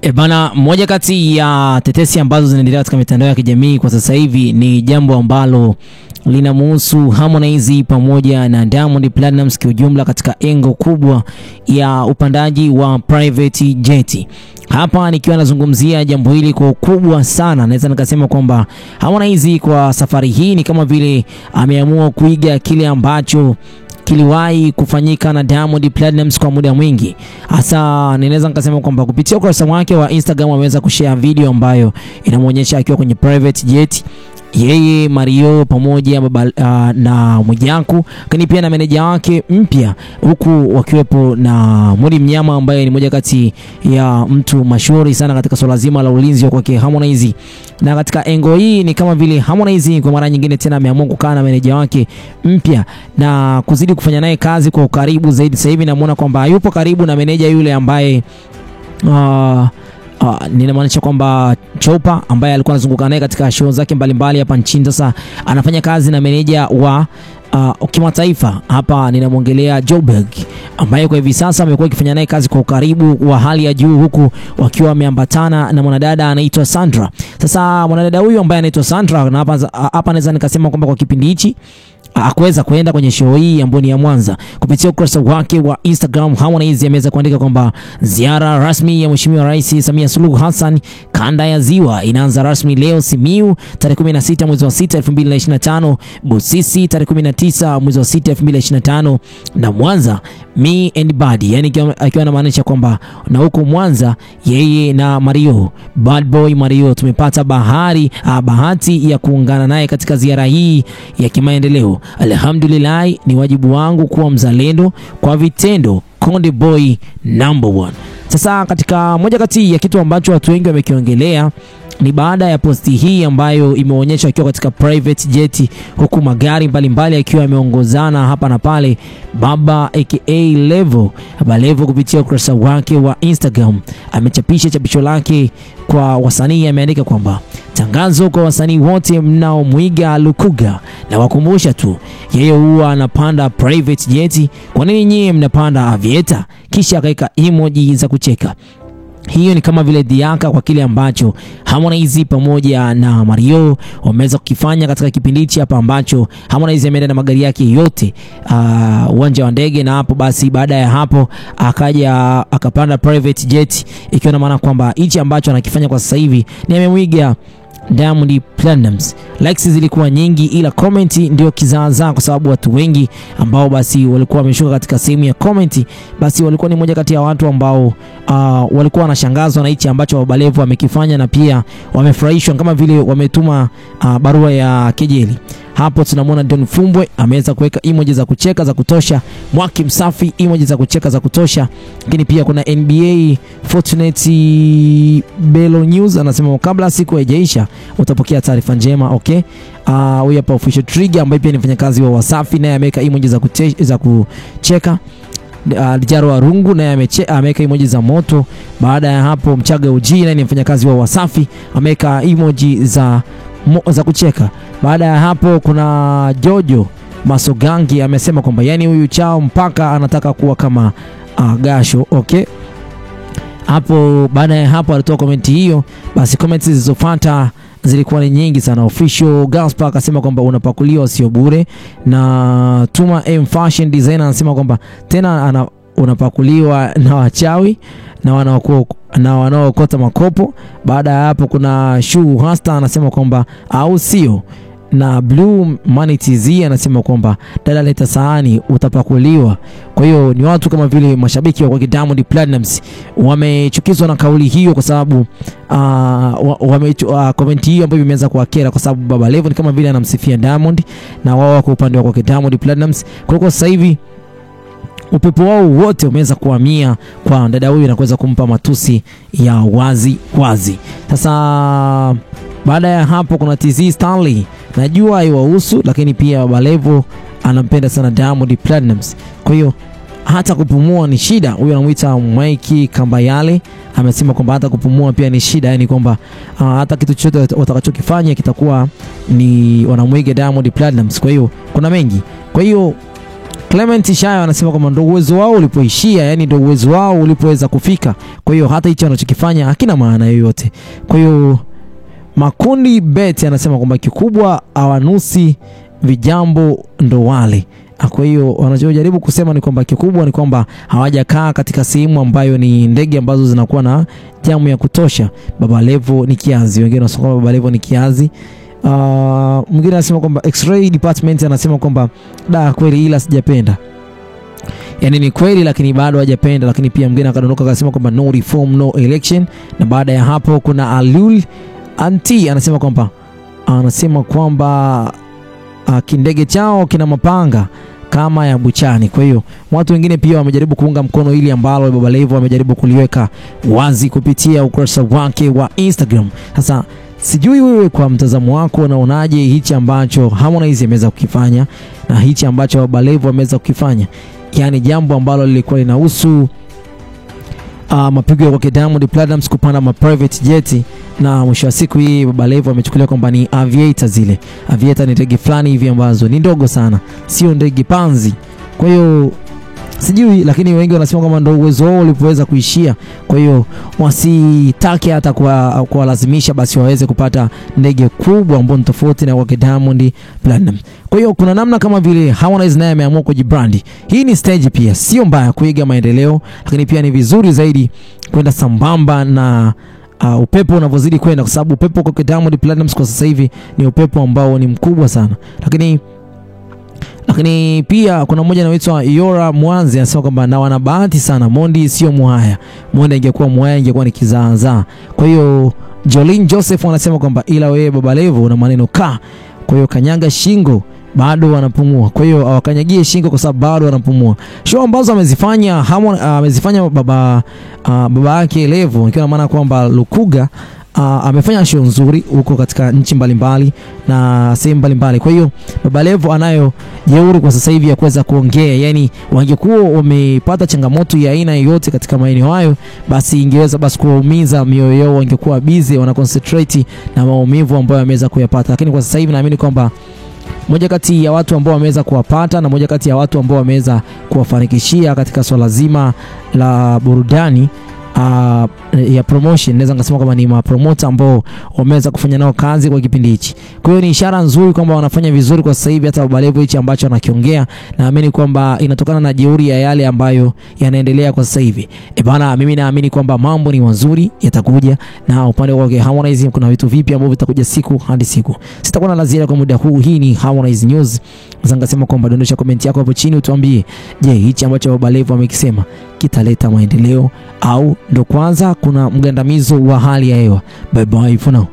Bana, moja kati ya tetesi ambazo zinaendelea katika mitandao ya kijamii kwa sasa hivi ni jambo ambalo linamhusu Harmonize pamoja na Diamond Platnumz kwa ujumla katika engo kubwa ya upandaji wa private jet. Hapa nikiwa nazungumzia jambo hili kwa ukubwa sana, naweza nikasema kwamba Harmonize kwa safari hii ni kama vile ameamua kuiga kile ambacho kiliwahi kufanyika na Diamond Platnumz kwa muda mwingi. Hasa ninaweza nikasema kwamba kupitia ukurasa wake wa Instagram ameweza kushare video ambayo inamuonyesha akiwa kwenye private jet, yeye, Mario pamoja na Mwijaku, lakini pia na meneja wake mpya, huku wakiwepo na Mudi Mnyama ambaye ni moja kati ya mtu mashuhuri sana katika swala zima la ulinzi wa kwake Harmonize. Na katika engo hii ni kama vile Harmonize kwa mara nyingine tena ameamua kukaa na meneja wake mpya na kuzidi kufanya naye kazi kwa ukaribu zaidi. Sasa hivi namuona kwamba yupo karibu na meneja yule ambaye ninamaanisha kwamba Chopa ambaye alikuwa anazunguka naye katika show zake mbalimbali hapa nchini. Sasa anafanya kazi na meneja wa kimataifa. Hapa ninamwongelea Joburg ambaye kwa hivi sasa amekuwa akifanya naye kazi kwa ukaribu wa hali ya juu, huku wakiwa wameambatana na mwanadada anaitwa Sandra. Sasa mwanadada huyu ambaye anaitwa Sandra, na hapa naweza nikasema kwamba kwa kipindi hichi hakuweza kwenda kwenye show hii ambayo ni ya Mwanza. Kupitia ukurasa wake wa Instagram, Harmonize ameweza kuandika kwamba ziara rasmi ya Mheshimiwa Rais Samia Suluhu Hassan kanda ya Ziwa inaanza rasmi leo Simiyu tarehe 16 mwezi wa 6 2025, Busisi tarehe 19 mwezi wa 6 2025 na Mwanza me and Buddy, yani akiwa anamaanisha kwamba na huko Mwanza yeye na Mario, Bad Boy Mario, tumepata bahati ya kuungana naye katika ziara hii ya kimaendeleo. Alhamdulillah, ni wajibu wangu kuwa mzalendo kwa vitendo, Konde Boy number 1. Sasa katika moja kati ya kitu ambacho watu wengi wamekiongelea ni baada ya posti hii ambayo imeonyesha akiwa katika private jet, huku magari mbalimbali akiwa yameongozana hapa na pale. Baba aka Levo kupitia ukurasa wake wa Instagram amechapisha chapisho lake kwa wasanii. Ameandika kwamba tangazo kwa wasanii wote mnaomwiga Lukuga, na wakumbusha tu yeye huwa anapanda private jet, kwa nini nyinyi mnapanda aviator? Kisha akaweka emoji za kucheka. Hiyo ni kama vile diaka kwa kile ambacho Harmonize pamoja na Mario wameweza kukifanya katika kipindi hichi hapa, ambacho Harmonize ameenda na magari yake yote uwanja wa ndege, na hapo basi baada ya hapo akaja akapanda private jet, ikiwa na maana kwamba hichi ambacho anakifanya kwa sasa hivi ni amemwiga Diamond Platnumz. Likes zilikuwa nyingi, ila comment ndio kizaazaa, kwa sababu watu wengi ambao basi walikuwa wameshuka katika sehemu ya comment, basi walikuwa ni moja kati ya watu ambao walikuwa wanashangazwa na hichi ambacho Baba Levo amekifanya, na pia wamefurahishwa kama vile wametuma barua ya kejeli. Hapo tunamwona Don Fumbwe ameweza kuweka emoji za kucheka za kutosha, Mwaki Msafi emoji za kucheka za kutosha, lakini pia kuna NBA Fortunate Bello News anasema kabla siku haijaisha utapokea taarifa njema. Okay, huyu hapa Official Trigger ambaye pia ni mfanyakazi wa Wasafi, naye ameweka emoji za kucheka. Dijaro wa Rungu naye ameweka emoji za moto. Baada ya hapo Mchaga Uji naye ni mfanyakazi wa Wasafi, ameweka emoji za kucheka. Baada ya hapo kuna Jojo Masogangi amesema kwamba yani huyu chao mpaka anataka kuwa kama Gasho. Okay, hapo baada ya hapo alitoa komenti hiyo. Basi comments zilizofuata zilikuwa ni nyingi sana. Official Gaspar akasema kwamba unapakuliwa sio bure, na Tuma M Fashion Designer anasema kwamba tena unapakuliwa na wachawi na wanaokota makopo. Baada ya hapo kuna Shu Hasta anasema kwamba au sio, na Blue Money TZ anasema kwamba dada leta sahani utapakuliwa. Kwa hiyo ni watu kama vile mashabiki wa Diamond Platnumz wamechukizwa na kauli hiyo, kwa sababu comment hiyo ambayo imeweza kuwakera, kwa sababu Baba Levo ni kama vile anamsifia Diamond na wao wako upande wa Diamond Platnumz. Kwa hiyo sasa hivi upepo wao wote umeweza kuhamia kwa dada huyu na kuweza kumpa matusi ya wazi. Sasa baada ya hapo kuna TZ Stanley, najua haiwahusu, lakini pia Baba Levo anampenda sana Diamond Platnumz, kwa hiyo hata kupumua ni shida. Huyu anamuita Mike Kambayale amesema kwamba hata kupumua pia ni shida, yani kwamba hata kitu chochote watakachokifanya kitakuwa ni wanamwiga Diamond Platnumz. Kwa hiyo kuna mengi. Kwa hiyo Clement Shayo anasema kwamba ndio uwezo wao ulipoishia, yani ndio uwezo wao ulipoweza kufika. Kwa hiyo hata hicho anachokifanya hakina maana yoyote. Kwa hiyo Makundi Bet anasema kwamba kikubwa awanusi vijambo ndo wale. Kwa hiyo wanachojaribu kusema ni kwamba kikubwa ni kwamba hawajakaa katika sehemu ambayo ni ndege ambazo zinakuwa na jamu ya kutosha. Baba Levo ni kiazi, wengine wanasema kwamba Baba Levo ni kiazi. Mwingine anasema kwamba X-ray department anasema kwamba kweli ila sijapenda. Yani ni kweli lakini bado hajapenda. Lakini pia mwingine akadondoka akasema kwamba no reform no election. Na baada ya hapo kuna Alul Anti anasema kwamba kindege chao kina mapanga kama ya buchani. Kwa hiyo watu wengine pia wamejaribu kuunga mkono ili ambalo Baba Levo amejaribu kuliweka wazi kupitia ukurasa wake wa Instagram. Sasa sijui wewe kwa mtazamo wako unaonaje hichi ambacho Harmonize ameweza kukifanya na hichi ambacho Baba Levo ameweza kukifanya? Yani jambo ambalo lilikuwa linahusu mapigo ya Diamond Platnumz kupanda ma private jet, na mwisho wa siku hii Baba Levo amechukulia kwamba ni aviator. Zile aviator ni ndege fulani hivi ambazo ni ndogo sana, sio ndege panzi. Kwa hiyo sijui, lakini wengi wanasema kwamba ndio uwezo wao ulipoweza kuishia. Kwa hiyo wasitake hata kuwalazimisha basi waweze kupata ndege kubwa ambayo ni tofauti na wake Diamond Platinum. Kwa hiyo kuna namna kama vile Harmonize naye ameamua kujibrandi. Hii ni stage pia, sio mbaya kuiga maendeleo, lakini pia ni vizuri zaidi kwenda sambamba na upepo unavyozidi kwenda, kwa sababu upepo kwa Diamond Platinum kwa sasa hivi ni upepo ambao ni mkubwa sana. Lakini pia kuna mmoja anaitwa Yora Mwanzi anasema kwamba na wana bahati sana, Mondi sio muhaya. Mondi ingekuwa muhaya ingekuwa ni kizaazaa. Kwa hiyo Jolene Joseph anasema kwamba ila wewe Baba Levo una maneno ka. Kwa hiyo kanyaga shingo bado wanapumua. Kwa hiyo awakanyagie shingo kwa sababu bado wanapumua. Show ambazo amezifanya baba yake Levo, ikiwa maana kwamba Lukuga amefanya show nzuri huko katika nchi mbalimbali na sehemu mbalimbali. Kwa hiyo Baba Levo anayo jeuri kwa sasa hivi ya kuweza kuongea. Yani wangekuwa wamepata changamoto ya aina yoyote katika maeneo hayo, basi ingeweza basi kuumiza mioyo yao, wangekuwa busy wana concentrate na maumivu ambayo ameweza kuyapata. Lakini kwa sasa hivi naamini kwamba moja kati ya watu ambao wameweza kuwapata na moja kati ya watu ambao wameweza kuwafanikishia katika swala zima la burudani ya promotion, naweza ngasema kama ni mapromoter ambao wameweza kufanya nao kazi kwa kipindi hichi. Kwa hiyo ni ishara nzuri kwamba wanafanya vizuri kwa sasa hivi. Hata Baba Levo hichi ambacho anakiongea, naamini kwamba inatokana na jeuri ya yale ambayo yanaendelea kwa sasa hivi. Bana, mimi naamini kwamba mambo ni mazuri yatakuja, na upande wa Harmonize kuna vitu vipi ambavyo vitakuja siku hadi siku. Sitakuwa na la ziada kwa muda huu. Hii ni Harmonize News. Zangasema kwamba dondosha comment yako hapo chini utuambie, je, hichi ambacho Baba Levo amekisema kitaleta maendeleo au ndo kwanza kuna mgandamizo wa hali ya hewa? Bye bye for now.